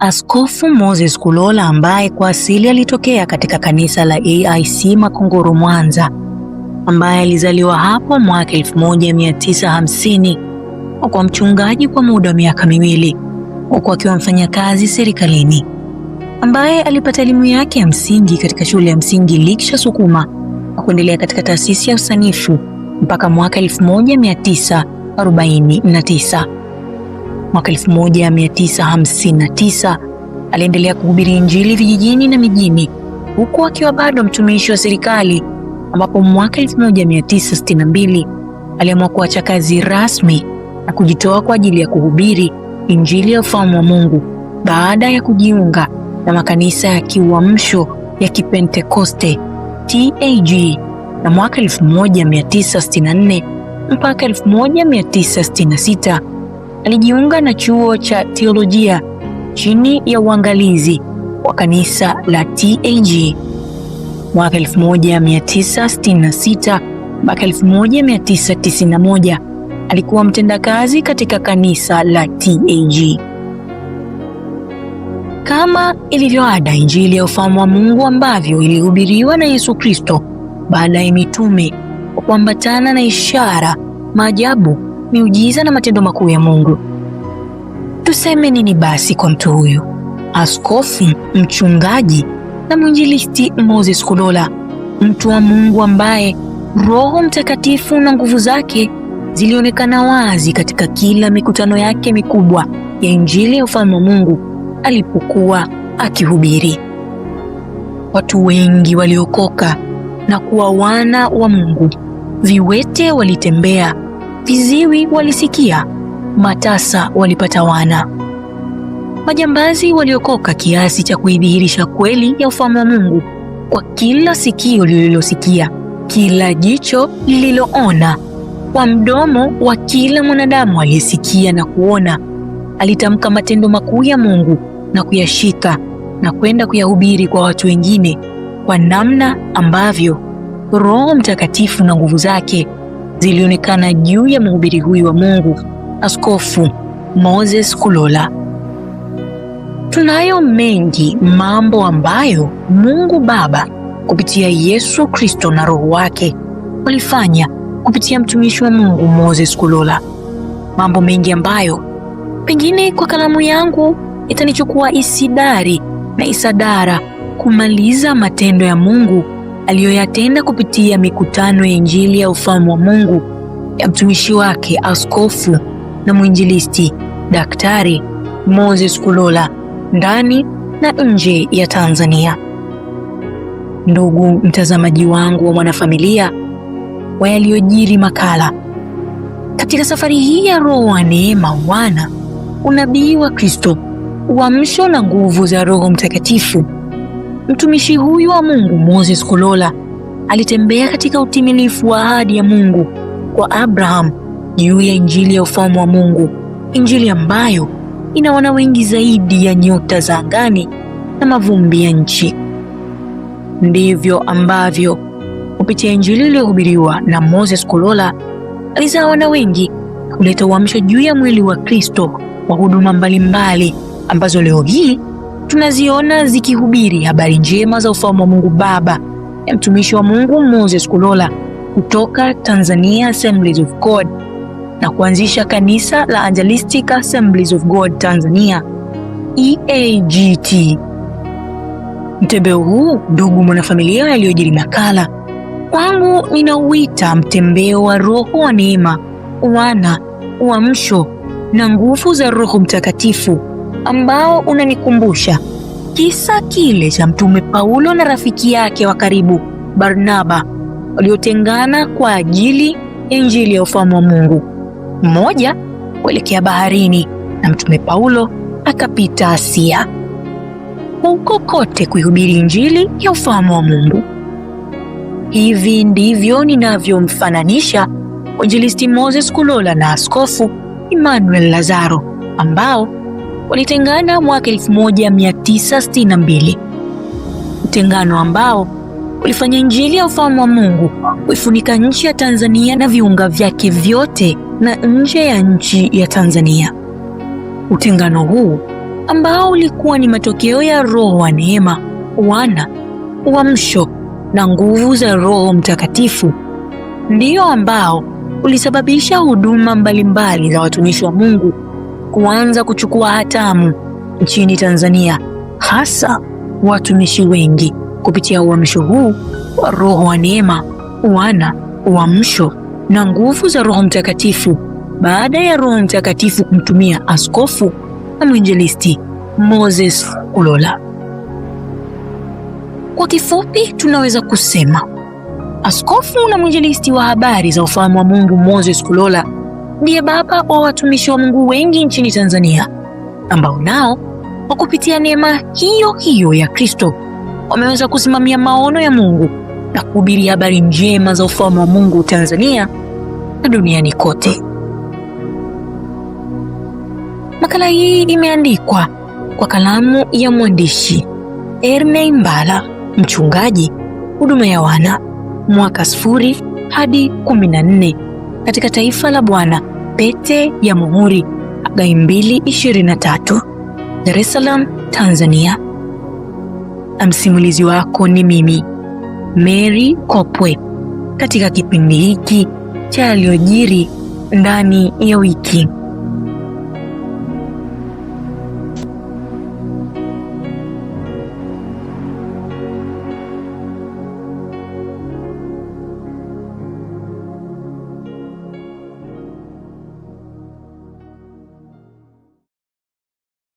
Askofu Moses Kulola, ambaye kwa asili alitokea katika kanisa la AIC Makongoro Mwanza, ambaye alizaliwa hapo mwaka 1950, kwa mchungaji kwa muda wa miaka miwili huku akiwa mfanyakazi serikalini, ambaye alipata elimu yake ya msingi katika shule ya msingi Liksha Sukuma na kuendelea katika taasisi ya usanifu mpaka mwaka 1949. Mwaka 1959 aliendelea kuhubiri Injili vijijini na mijini huku akiwa bado mtumishi wa serikali, ambapo mwaka 1962 aliamua kuacha kazi rasmi na kujitoa kwa ajili ya kuhubiri Injili ya ufalme wa Mungu baada ya kujiunga na makanisa ya Kiuamsho ya Kipentekoste TAG, na mwaka 1964 mpaka 1966 alijiunga na chuo cha teolojia chini ya uangalizi wa kanisa la TAG. Mwaka 1966 mpaka 1991 alikuwa mtendakazi katika kanisa la TAG. Kama ilivyoada, Injili ya ufalme wa Mungu ambavyo ilihubiriwa na Yesu Kristo baada ya mitume kwa kuambatana na ishara, maajabu, miujiza na matendo makuu ya Mungu. Tuseme nini basi kwa mtu huyu, askofu, mchungaji na mwinjilisti Moses Kulola, mtu wa Mungu ambaye Roho Mtakatifu na nguvu zake zilionekana wazi katika kila mikutano yake mikubwa ya Injili ya ufalme wa Mungu alipokuwa akihubiri. Watu wengi waliokoka na kuwa wana wa Mungu. Viwete walitembea, viziwi walisikia, matasa walipata wana. Majambazi waliokoka kiasi cha kuidhihirisha kweli ya ufalme wa Mungu kwa kila sikio lililosikia, kila jicho lililoona, kwa mdomo wa kila mwanadamu aliyesikia na kuona. Alitamka matendo makuu ya Mungu na kuyashika na kwenda kuyahubiri kwa watu wengine kwa namna ambavyo Roho Mtakatifu na nguvu zake zilionekana juu ya mhubiri huyu wa Mungu, Askofu Moses Kulola. Tunayo mengi mambo ambayo Mungu Baba kupitia Yesu Kristo na Roho wake walifanya kupitia mtumishi wa Mungu Moses Kulola. Mambo mengi ambayo pengine kwa kalamu yangu itanichukua isidari na isadara kumaliza matendo ya Mungu aliyoyatenda kupitia mikutano ya Injili ya ufalme wa Mungu ya mtumishi wake askofu na mwinjilisti Daktari Moses Kulola ndani na nje ya Tanzania. Ndugu mtazamaji wangu wa Mwanafamilia wa Yaliyojiri Makala, katika safari hii ya Roho wa Neema, wana unabii wa Kristo, uamsho na nguvu za Roho Mtakatifu, mtumishi huyu wa Mungu Moses Kulola alitembea katika utimilifu wa ahadi ya Mungu kwa Abraham juu ya Injili ya ufalme wa Mungu, Injili ambayo ina wana wengi zaidi ya nyota za angani na mavumbi ya nchi. Ndivyo ambavyo kupitia Injili iliyohubiriwa na Moses Kulola alizaa wana wengi, kuleta uamsho juu ya mwili wa Kristo wa huduma mbalimbali ambazo leo hii tunaziona zikihubiri habari njema za ufalme wa Mungu Baba ya mtumishi wa Mungu Moses Kulola kutoka Tanzania Assemblies of God na kuanzisha kanisa la Evangelistic Assemblies of God Tanzania EAGT. Mtembeo huu, ndugu Mwanafamilia Yaliyojiri Makala, kwangu ninauita mtembeo wa Roho wa Neema, wana, uamsho na nguvu za Roho Mtakatifu, ambao unanikumbusha kisa kile cha Mtume Paulo na rafiki yake wa karibu Barnaba waliotengana kwa ajili ya Injili ya ufalme wa Mungu. Mmoja kuelekea baharini na Mtume Paulo akapita Asia, huko kote kuihubiri Injili ya ufalme wa Mungu. Hivi ndivyo ninavyomfananisha Mwinjilisti Moses Kulola na Askofu Emmanuel Lazaro ambao walitengana mwaka 1962. Utengano ambao ulifanya Injili ya ufalme wa Mungu kuifunika nchi ya Tanzania na viunga vyake vyote na nje ya nchi ya Tanzania. Utengano huu ambao ulikuwa ni matokeo ya Roho wa neema, wana, uamsho na nguvu za Roho Mtakatifu, ndio ambao ulisababisha huduma mbalimbali za watumishi wa Mungu kuanza kuchukua hatamu nchini Tanzania, hasa watumishi wengi kupitia uamsho huu wa Roho wa neema, wana, uamsho na nguvu za Roho Mtakatifu, baada ya Roho Mtakatifu kumtumia askofu na mwinjilisti Moses Kulola. Kwa kifupi, tunaweza kusema askofu na mwinjilisti wa habari za ufahamu wa Mungu Moses Kulola ndiye baba wa watumishi wa Mungu wengi nchini Tanzania, ambao nao kwa kupitia neema hiyo hiyo ya Kristo wameweza kusimamia maono ya Mungu na kuhubiri habari njema za ufahamu wa Mungu Tanzania na duniani kote. Makala hii imeandikwa kwa kalamu ya mwandishi Erney Mbala, mchungaji, huduma ya wana, mwaka 0 hadi 14 katika Taifa la Bwana, Pete ya Muhuri, Hagai 2:23, Dar es Salaam, Tanzania. Na msimulizi wako ni mimi Mary Kopwe katika kipindi hiki cha yaliyojiri ndani ya wiki.